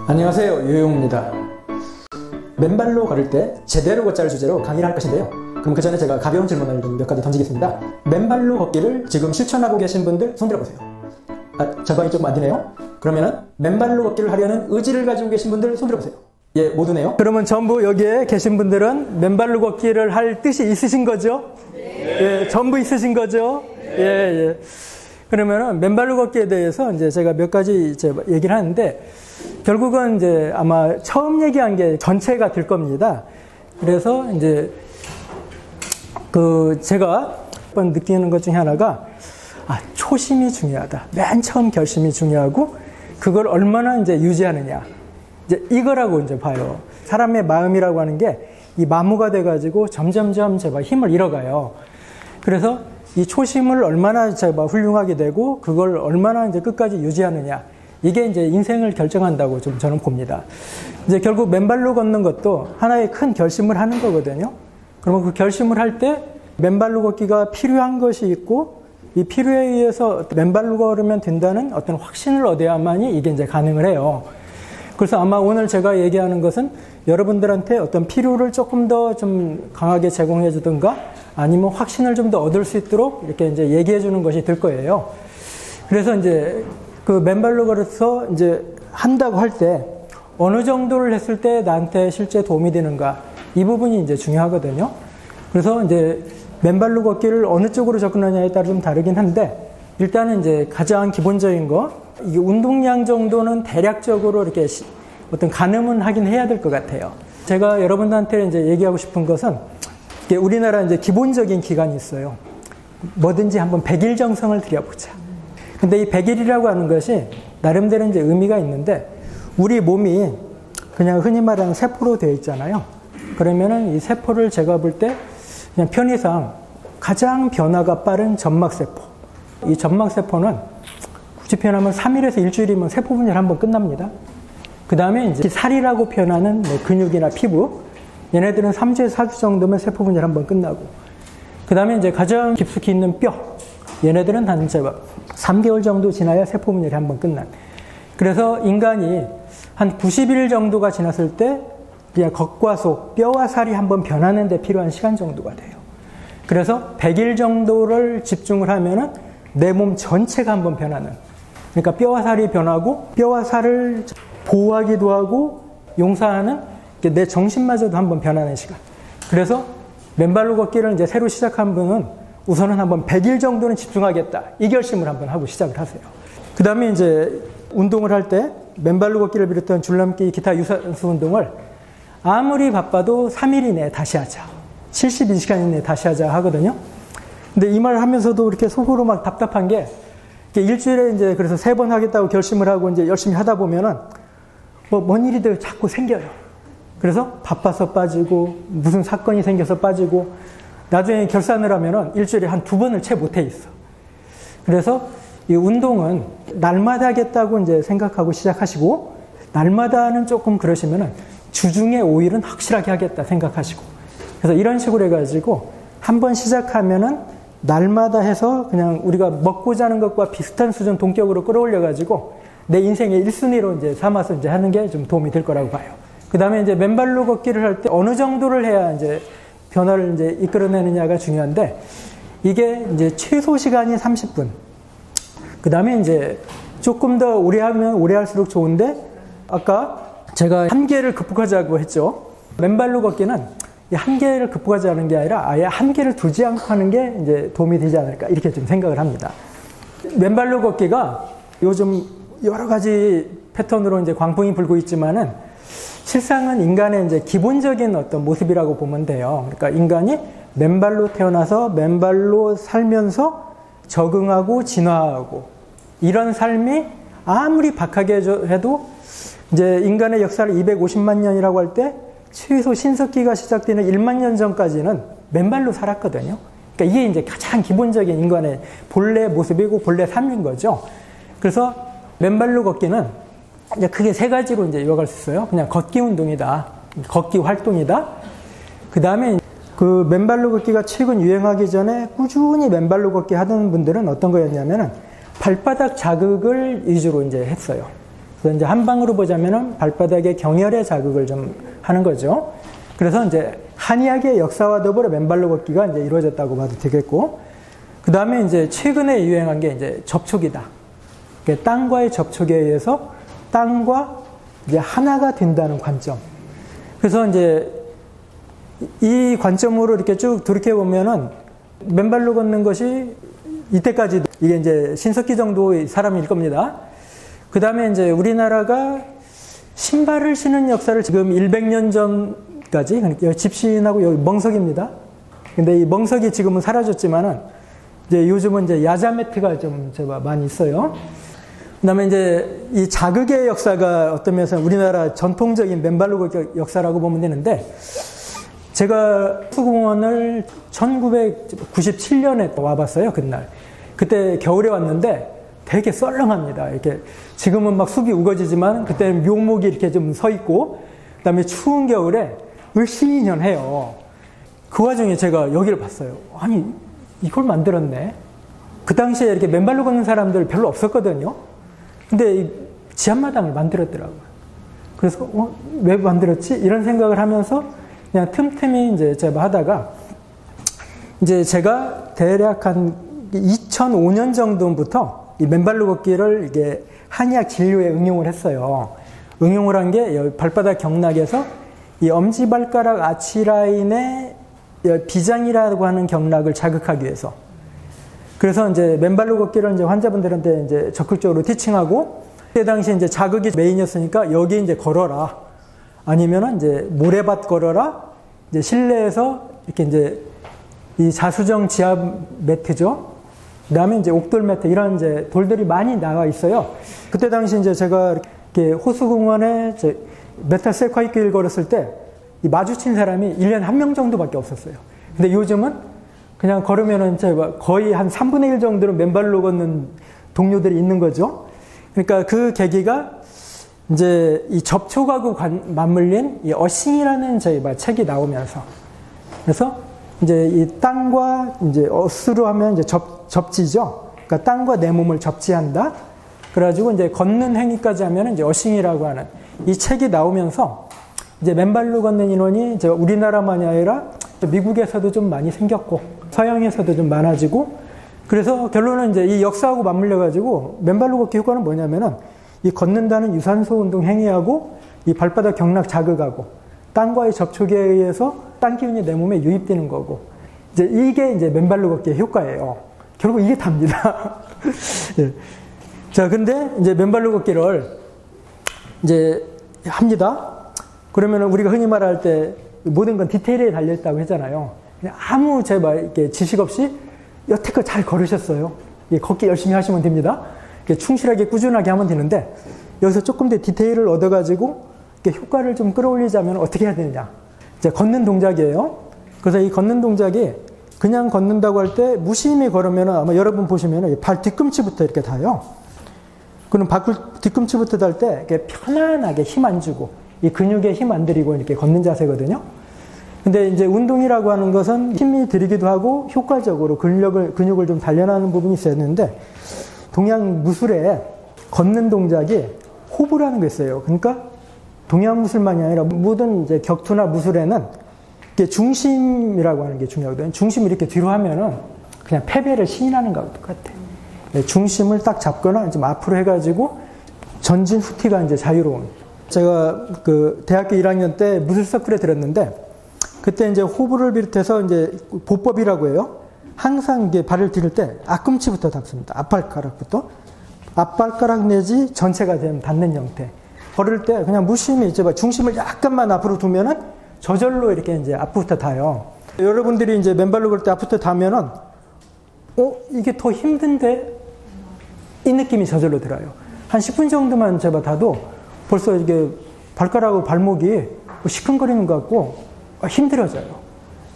안녕하세요, 유용입니다. 맨발로 걸을 때 제대로 걷자를 주제로 강의를 할 것인데요. 그럼 그 전에 제가 가벼운 질문을 좀 몇 가지 던지겠습니다. 맨발로 걷기를 지금 실천하고 계신 분들 손 들어보세요. 절반이 조금 안 되네요. 그러면은 맨발로 걷기를 하려는 의지를 가지고 계신 분들 손 들어보세요. 예, 모두네요. 그러면 전부 여기에 계신 분들은 맨발로 걷기를 할 뜻이 있으신 거죠? 네. 예, 전부 있으신 거죠? 네. 예. 그러면은 맨발로 걷기에 대해서 이제 제가 몇 가지 이제 얘기를 하는데, 결국은 이제 아마 처음 얘기한 게 전체가 될 겁니다. 그래서 이제 제가 한번 느끼는 것 중에 하나가, 초심이 중요하다. 맨 처음 결심이 중요하고, 그걸 얼마나 이제 유지하느냐. 이제 이거라고 이제 봐요. 사람의 마음이라고 하는 게 이 마모가 돼가지고 점점점 제가 힘을 잃어가요. 그래서 이 초심을 얼마나 제가 훌륭하게 되고, 그걸 얼마나 이제 끝까지 유지하느냐. 이게 이제 인생을 결정한다고 좀 저는 봅니다. 이제 결국 맨발로 걷는 것도 하나의 큰 결심을 하는 거거든요. 그러면 그 결심을 할 때 맨발로 걷기가 필요한 것이 있고, 이 필요에 의해서 맨발로 걸으면 된다는 어떤 확신을 얻어야만이 이게 이제 가능을 해요. 그래서 아마 오늘 제가 얘기하는 것은 여러분들한테 어떤 필요를 조금 더 좀 강하게 제공해 주든가, 아니면 확신을 좀 더 얻을 수 있도록 이렇게 이제 얘기해 주는 것이 될 거예요. 그래서 이제 그 맨발로 걸어서 이제 한다고 할 때 어느 정도를 했을 때 나한테 실제 도움이 되는가, 이 부분이 이제 중요하거든요. 그래서 이제 맨발로 걷기를 어느 쪽으로 접근하냐에 따라 좀 다르긴 한데, 일단은 이제 가장 기본적인 거, 이게 운동량 정도는 대략적으로 이렇게 어떤 가늠은 하긴 해야 될 것 같아요. 제가 여러분들한테 이제 얘기하고 싶은 것은, 우리나라 이제 기본적인 기간이 있어요. 뭐든지 한번 100일 정성을 들여보자. 근데 이 100일이라고 하는 것이 나름대로 이제 의미가 있는데, 우리 몸이 그냥 흔히 말하는 세포로 되어 있잖아요. 그러면은 이 세포를 제가 볼 때 그냥 편의상 가장 변화가 빠른 점막세포. 이 점막세포는 굳이 표현하면 3일에서 일주일이면 세포 분열 한번 끝납니다. 그 다음에 이제 살이라고 표현하는 근육이나 피부. 얘네들은 3주에서 4주 정도면 세포 분열 한번 끝나고. 그 다음에 이제 가장 깊숙이 있는 뼈. 얘네들은 한 3개월 정도 지나야 세포 분열이 한번 끝난. 그래서 인간이 한 90일 정도가 지났을 때 그냥 겉과 속, 뼈와 살이 한번 변하는 데 필요한 시간 정도가 돼요. 그래서 100일 정도를 집중을 하면은 내 몸 전체가 한번 변하는. 그러니까 뼈와 살이 변하고, 뼈와 살을 보호하기도 하고 용사하는 내 정신마저도 한번 변하는 시간. 그래서 맨발로 걷기를 이제 새로 시작한 분은 우선은 한번 100일 정도는 집중하겠다. 이 결심을 한번 하고 시작을 하세요. 그 다음에 이제 운동을 할 때 맨발로 걷기를 비롯한 줄넘기, 기타 유산소 운동을 아무리 바빠도 3일 이내에 다시 하자. 72시간 이내에 다시 하자 하거든요. 근데 이 말을 하면서도 이렇게 속으로 막 답답한 게, 일주일에 이제 그래서 3번 하겠다고 결심을 하고 이제 열심히 하다 보면은 뭔 일이들 자꾸 생겨요. 그래서 바빠서 빠지고, 무슨 사건이 생겨서 빠지고, 나중에 결산을 하면은 일주일에 한 2번을 채 못해 있어. 그래서 이 운동은 날마다 하겠다고 이제 생각하고 시작하시고, 날마다는 조금 그러시면은 주중에 5일은 확실하게 하겠다 생각하시고, 그래서 이런 식으로 해가지고 한번 시작하면은 날마다 해서 그냥 우리가 먹고 자는 것과 비슷한 수준 동격으로 끌어올려가지고 내 인생의 1순위로 이제 삼아서 이제 하는 게 좀 도움이 될 거라고 봐요. 그 다음에 이제 맨발로 걷기를 할 때 어느 정도를 해야 이제 변화를 이제 이끌어내느냐가 중요한데, 이게 이제 최소 시간이 30분. 그 다음에 이제 조금 더 오래 하면 오래 할수록 좋은데, 아까 제가 한계를 극복하자고 했죠. 맨발로 걷기는 이 한계를 극복하자는 게 아니라 아예 한계를 두지 않고 하는 게 이제 도움이 되지 않을까, 이렇게 좀 생각을 합니다. 맨발로 걷기가 요즘 여러 가지 패턴으로 이제 광풍이 불고 있지만은, 실상은 인간의 이제 기본적인 어떤 모습이라고 보면 돼요. 그러니까 인간이 맨발로 태어나서 맨발로 살면서 적응하고 진화하고, 이런 삶이 아무리 박하게 해도 이제 인간의 역사를 250만 년이라고 할 때 최소 신석기가 시작되는 1만 년 전까지는 맨발로 살았거든요. 그러니까 이게 이제 가장 기본적인 인간의 본래 모습이고 본래 삶인 거죠. 그래서 맨발로 걷기는 이제 크게 3가지로 이제 요약할 수 있어요. 그냥 걷기 운동이다. 걷기 활동이다. 그 다음에 그 맨발로 걷기가 최근 유행하기 전에 꾸준히 맨발로 걷기 하던 분들은 어떤 거였냐면은 발바닥 자극을 위주로 이제 했어요. 그래서 이제 한방으로 보자면은 발바닥에 경혈의 자극을 좀 하는 거죠. 그래서 이제 한의학의 역사와 더불어 맨발로 걷기가 이제 이루어졌다고 봐도 되겠고, 그 다음에 이제 최근에 유행한 게 이제 접촉이다. 그러니까 땅과의 접촉에 의해서 땅과 이제 하나가 된다는 관점. 그래서 이제 이 관점으로 이렇게 쭉 돌이켜 보면은 맨발로 걷는 것이 이때까지도 이게 이제 신석기 정도의 사람일 겁니다. 그 다음에 이제 우리나라가 신발을 신은 역사를 지금 100년 전까지, 그러니까 집신하고 여기 멍석입니다. 근데 이 멍석이 지금은 사라졌지만은 이제 요즘은 이제 야자 매트가 좀 제가 많이 있어요. 그 다음에 이제 이 자극의 역사가 어떤 면에서 우리나라 전통적인 맨발로 걷기 역사라고 보면 되는데, 제가 호수공원을 1997년에 와봤어요, 그날. 그때 겨울에 왔는데 되게 썰렁합니다. 이렇게 지금은 막 숲이 우거지지만 그때는 묘목이 이렇게 좀 서 있고, 그 다음에 추운 겨울에 을씨년해요. 그 와중에 제가 여기를 봤어요. 아니, 이걸 만들었네. 그 당시에 이렇게 맨발로 걷는 사람들 별로 없었거든요. 근데 이 지하마당을 만들었더라고요. 그래서 왜 만들었지? 이런 생각을 하면서 그냥 틈틈이 이제 제가 하다가, 이제 제가 대략 한 2005년 정도부터 이 맨발로 걷기를 이게 한의학 진료에 응용을 했어요. 응용을 한 게 발바닥 경락에서 이 엄지발가락 아치라인의 비장이라고 하는 경락을 자극하기 위해서. 그래서 이제 맨발로 걷기를 이제 환자분들한테 이제 적극적으로 티칭하고, 그때 당시 이제 자극이 메인이었으니까 여기 이제 걸어라. 아니면은 이제 모래밭 걸어라. 이제 실내에서 이렇게 이제 이 자수정 지하 매트죠. 그 다음에 이제 옥돌 매트, 이런 이제 돌들이 많이 나와 있어요. 그때 당시 이제 제가 이렇게 호수공원에 메타셀 길 걸었을 때 이 마주친 사람이 1년에 한 명 정도밖에 없었어요. 근데 요즘은 그냥 걸으면은 제가 거의 한 3분의 1 정도는 맨발로 걷는 동료들이 있는 거죠. 그러니까 그 계기가 이제 이 접촉하고 맞물린 이 어싱이라는 저희 책이 나오면서, 그래서 이제 이 땅과 이제 어스로 하면 이제 접지죠. 그러니까 땅과 내 몸을 접지한다. 그래가지고 이제 걷는 행위까지 하면 이제 어싱이라고 하는 이 책이 나오면서 이제 맨발로 걷는 인원이 이제 우리나라만이 아니라 미국에서도 좀 많이 생겼고 서양에서도 좀 많아지고, 그래서 결론은 이제 이 역사하고 맞물려가지고 맨발로 걷기 효과는 뭐냐면은 이 걷는다는 유산소 운동 행위하고 이 발바닥 경락 자극하고 땅과의 접촉에 의해서 땅 기운이 내 몸에 유입되는 거고, 이제 이게 이제 맨발로 걷기의 효과예요. 결국 이게 답니다. 예. 자, 근데 이제 맨발로 걷기를 이제 합니다. 그러면은 우리가 흔히 말할 때 모든 건 디테일에 달려있다고 했잖아요. 아무 제발 이렇게 지식 없이 여태껏 잘 걸으셨어요. 걷기 열심히 하시면 됩니다. 충실하게 꾸준하게 하면 되는데, 여기서 조금 더 디테일을 얻어가지고 효과를 좀 끌어올리자면 어떻게 해야 되느냐. 이제 걷는 동작이에요. 그래서 이 걷는 동작이 그냥 걷는다고 할 때 무심히 걸으면 아마 여러분 보시면 발 뒤꿈치부터 이렇게 닿아요. 그럼 뒤꿈치부터 닿을 때 이렇게 편안하게 힘 안 주고 이 근육에 힘 안 들이고 이렇게 걷는 자세거든요. 근데 이제 운동이라고 하는 것은 힘이 들이기도 하고 효과적으로 근육을 좀 단련하는 부분이 있어야 되는데, 동양 무술에 걷는 동작이 호부라는 게 있어요. 그러니까 동양 무술만이 아니라 모든 이제 격투나 무술에는 이게 중심이라고 하는 게 중요하거든요. 중심을 이렇게 뒤로 하면은 그냥 패배를 시인하는 것과 똑같아요. 중심을 딱 잡거나 좀 앞으로 해가지고 전진 후티가 이제 자유로운. 제가 그 대학교 1학년 때 무술 서클에 들었는데, 그때 이제 호부를 비롯해서 이제 보법이라고 해요. 항상 이게 발을 디딜 때 앞꿈치부터 닿습니다. 앞발가락부터. 앞발가락 내지 전체가 닿는 형태. 걸을 때 그냥 무심히 이제 중심을 약간만 앞으로 두면은 저절로 이렇게 이제 앞부터 닿아요. 여러분들이 이제 맨발로 걸 때 앞부터 닿으면은, 이게 더 힘든데? 이 느낌이 저절로 들어요. 한 10분 정도만 제가 닿아도 벌써 이게 발가락하고 발목이 시큰거리는 것 같고 힘들어져요.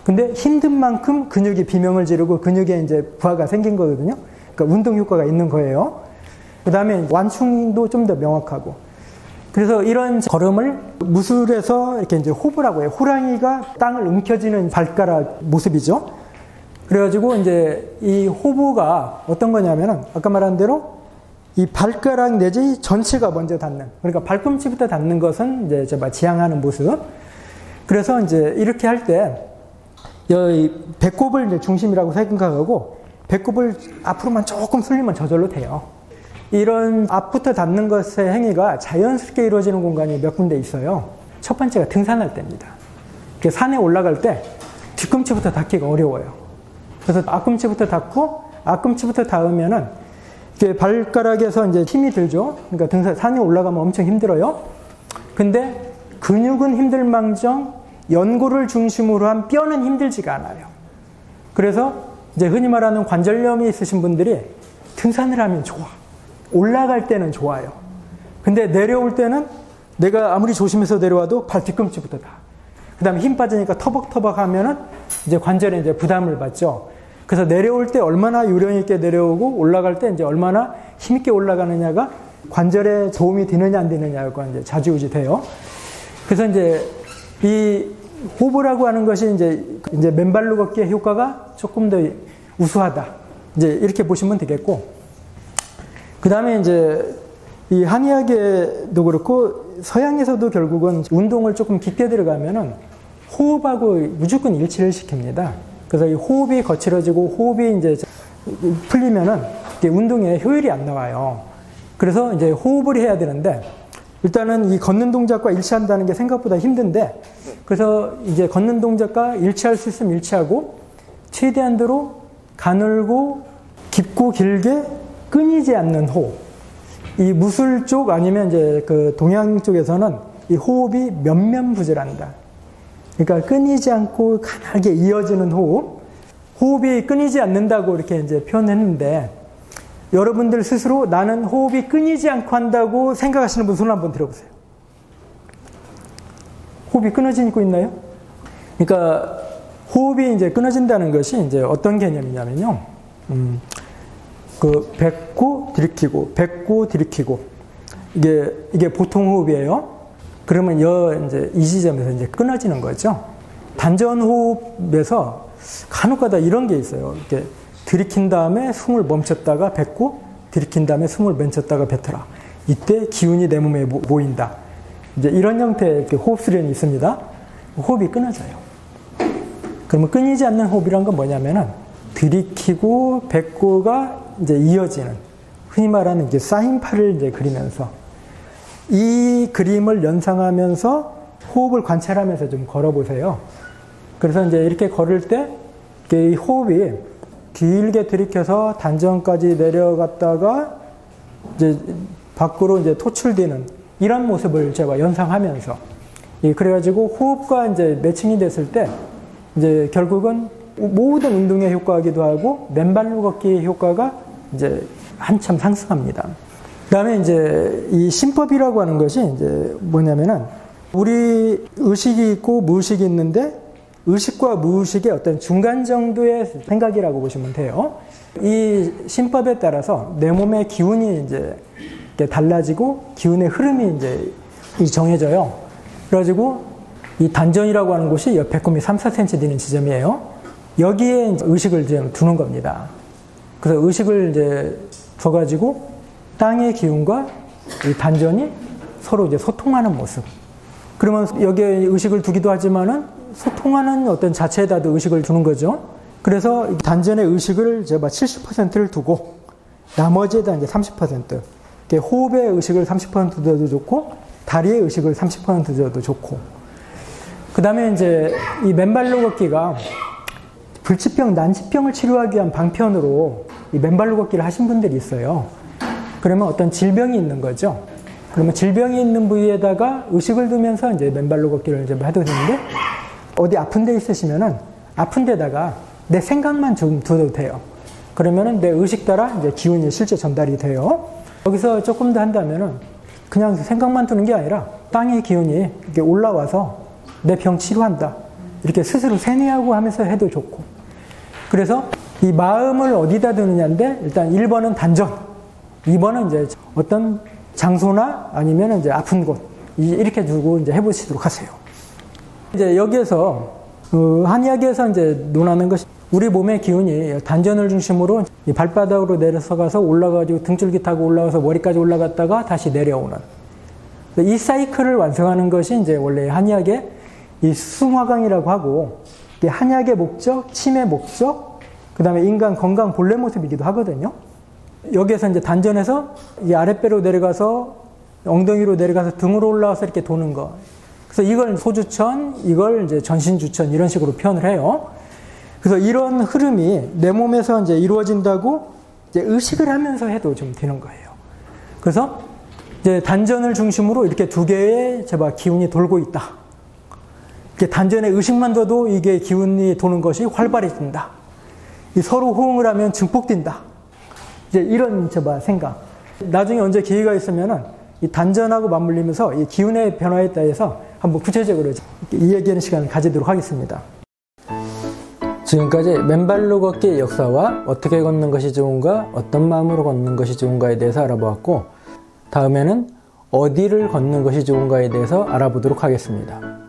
근데 힘든 만큼 근육이 비명을 지르고 근육에 이제 부하가 생긴 거거든요. 그러니까 운동 효과가 있는 거예요. 그 다음에 완충도 좀 더 명확하고. 그래서 이런 걸음을 무술에서 이렇게 이제 호부라고 해요. 호랑이가 땅을 움켜쥐는 발가락 모습이죠. 그래가지고 이제 이 호부가 어떤 거냐면은 아까 말한 대로 이 발가락 내지 전체가 먼저 닿는, 그러니까 발꿈치부터 닿는 것은 이제 제가 지향하는 모습. 그래서 이제 이렇게 할 때, 배꼽을 이제 중심이라고 생각하고, 배꼽을 앞으로만 조금 풀리면 저절로 돼요. 이런 앞부터 닿는 것의 행위가 자연스럽게 이루어지는 공간이 몇 군데 있어요. 첫 번째가 등산할 때입니다. 산에 올라갈 때 뒤꿈치부터 닿기가 어려워요. 그래서 앞꿈치부터 닿고, 앞꿈치부터 닿으면은, 이게 발가락에서 이제 힘이 들죠. 그러니까 산에 올라가면 엄청 힘들어요. 근데 근육은 힘들망정 연골을 중심으로 한 뼈는 힘들지가 않아요. 그래서 이제 흔히 말하는 관절염이 있으신 분들이 등산을 하면 좋아. 올라갈 때는 좋아요. 근데 내려올 때는 내가 아무리 조심해서 내려와도 발 뒤꿈치부터 다. 그 다음에 힘 빠지니까 터벅터벅 하면은 이제 관절에 이제 부담을 받죠. 그래서 내려올 때 얼마나 요령 있게 내려오고 올라갈 때 이제 얼마나 힘있게 올라가느냐가 관절에 도움이 되느냐 안 되느냐가 이제 좌지우지 돼요. 그래서 이제 이 호흡이라고 하는 것이 이제 맨발로 걷기의 효과가 조금 더 우수하다. 이제 이렇게 보시면 되겠고. 그 다음에 이제 이 한의학에도 그렇고 서양에서도 결국은 운동을 조금 깊게 들어가면은 호흡하고 무조건 일치를 시킵니다. 그래서 이 호흡이 거칠어지고 호흡이 이제 풀리면은 운동에 효율이 안 나와요. 그래서 이제 호흡을 해야 되는데 일단은 이 걷는 동작과 일치한다는 게 생각보다 힘든데 그래서 이제 걷는 동작과 일치할 수 있으면 일치하고 최대한도로 가늘고 깊고 길게 끊이지 않는 호흡. 이 무술 쪽 아니면 이제 그 동양 쪽에서는 이 호흡이 면면부절한다. 그러니까 끊이지 않고 가늘게 이어지는 호흡. 호흡이 끊이지 않는다고 이렇게 이제 표현했는데 여러분들 스스로 나는 호흡이 끊이지 않고 한다고 생각하시는 분 손 한번 들어보세요. 호흡이 끊어지고 있나요? 그러니까 호흡이 이제 끊어진다는 것이 이제 어떤 개념이냐면요. 그 뱉고 들이키고 뱉고 들이키고 이게 보통 호흡이에요. 그러면 이제 이 지점에서 이제 끊어지는 거죠. 단전 호흡에서 간혹가다 이런 게 있어요. 이렇게 들이킨 다음에 숨을 멈췄다가 뱉고 들이킨 다음에 숨을 멈췄다가 뱉어라. 이때 기운이 내 몸에 모인다. 이제 이런 형태의 호흡 수련이 있습니다. 호흡이 끊어져요. 그러면 끊이지 않는 호흡이란 건 뭐냐면은 들이키고 뱉고가 이제 이어지는 흔히 말하는 이제 사인팔을 이제 그리면서 이 그림을 연상하면서 호흡을 관찰하면서 좀 걸어보세요. 그래서 이제 이렇게 걸을 때 이 호흡이 길게 들이켜서 단전까지 내려갔다가 이제 밖으로 이제 토출되는 이런 모습을 제가 연상하면서 그래가지고 호흡과 이제 매칭이 됐을 때 이제 결국은 모든 운동의 효과이기도 하고 맨발로 걷기의 효과가 이제 한참 상승합니다. 그다음에 이제 이 심법이라고 하는 것이 이제 뭐냐면은 우리 의식이 있고 무의식이 있는데 의식과 무의식의 어떤 중간 정도의 생각이라고 보시면 돼요. 이 심법에 따라서 내 몸의 기운이 이제 달라지고 기운의 흐름이 이제 정해져요. 그래가지고 이 단전이라고 하는 곳이 옆 배꼽이 3, 4cm 되는 지점이에요. 여기에 이제 의식을 이제 두는 겁니다. 그래서 의식을 이제 둬가지고 땅의 기운과 이 단전이 서로 이제 소통하는 모습. 그러면 여기에 의식을 두기도 하지만은 소통하는 어떤 자체에다도 의식을 두는 거죠. 그래서 단전의 의식을 제가 70%를 두고 나머지에다 이제 30%. 호흡의 의식을 30% 둬도 좋고 다리의 의식을 30% 둬도 좋고. 그 다음에 이제 이 맨발로 걷기가 불치병, 난치병을 치료하기 위한 방편으로 이 맨발로 걷기를 하신 분들이 있어요. 그러면 어떤 질병이 있는 거죠. 그러면 질병이 있는 부위에다가 의식을 두면서 이제 맨발로 걷기를 이제 해도 되는데 어디 아픈 데 있으시면은 아픈 데다가 내 생각만 좀 둬도 돼요. 그러면은 내 의식 따라 이제 기운이 실제 전달이 돼요. 여기서 조금 더 한다면은 그냥 생각만 두는 게 아니라 땅의 기운이 이렇게 올라와서 내 병 치료한다. 이렇게 스스로 세뇌하고 하면서 해도 좋고. 그래서 이 마음을 어디다 두느냐인데 일단 1번은 단전, 2번은 이제 어떤 장소나 아니면 이제 아픈 곳 이렇게 두고 이제 해보시도록 하세요. 이제 여기에서 한의학에서 이제 논하는 것이 우리 몸의 기운이 단전을 중심으로 이 발바닥으로 내려서 가서 올라가지고 등줄기 타고 올라가서 머리까지 올라갔다가 다시 내려오는 이 사이클을 완성하는 것이 이제 원래 한의학의 이 수승화강이라고 하고 한약의 목적, 침의 목적, 그 다음에 인간 건강 본래 모습이기도 하거든요. 여기에서 이제 단전에서 이 아랫배로 내려가서 엉덩이로 내려가서 등으로 올라와서 이렇게 도는 거. 그래서 이걸 소주천, 이걸 이제 전신주천 이런 식으로 표현을 해요. 그래서 이런 흐름이 내 몸에서 이제 이루어진다고 이제 의식을 하면서 해도 좀 되는 거예요. 그래서 이제 단전을 중심으로 이렇게 두 개의 기운이 돌고 있다. 단전에 의식만 둬도 이게 기운이 도는 것이 활발해진다. 서로 호응을 하면 증폭된다. 이제 이런 생각. 나중에 언제 기회가 있으면은 이 단전하고 맞물리면서 이 기운의 변화에 대해서 한번 구체적으로 이야기하는 시간을 가지도록 하겠습니다. 지금까지 맨발로 걷기의 역사와 어떻게 걷는 것이 좋은가, 어떤 마음으로 걷는 것이 좋은가에 대해서 알아보았고, 다음에는 어디를 걷는 것이 좋은가에 대해서 알아보도록 하겠습니다.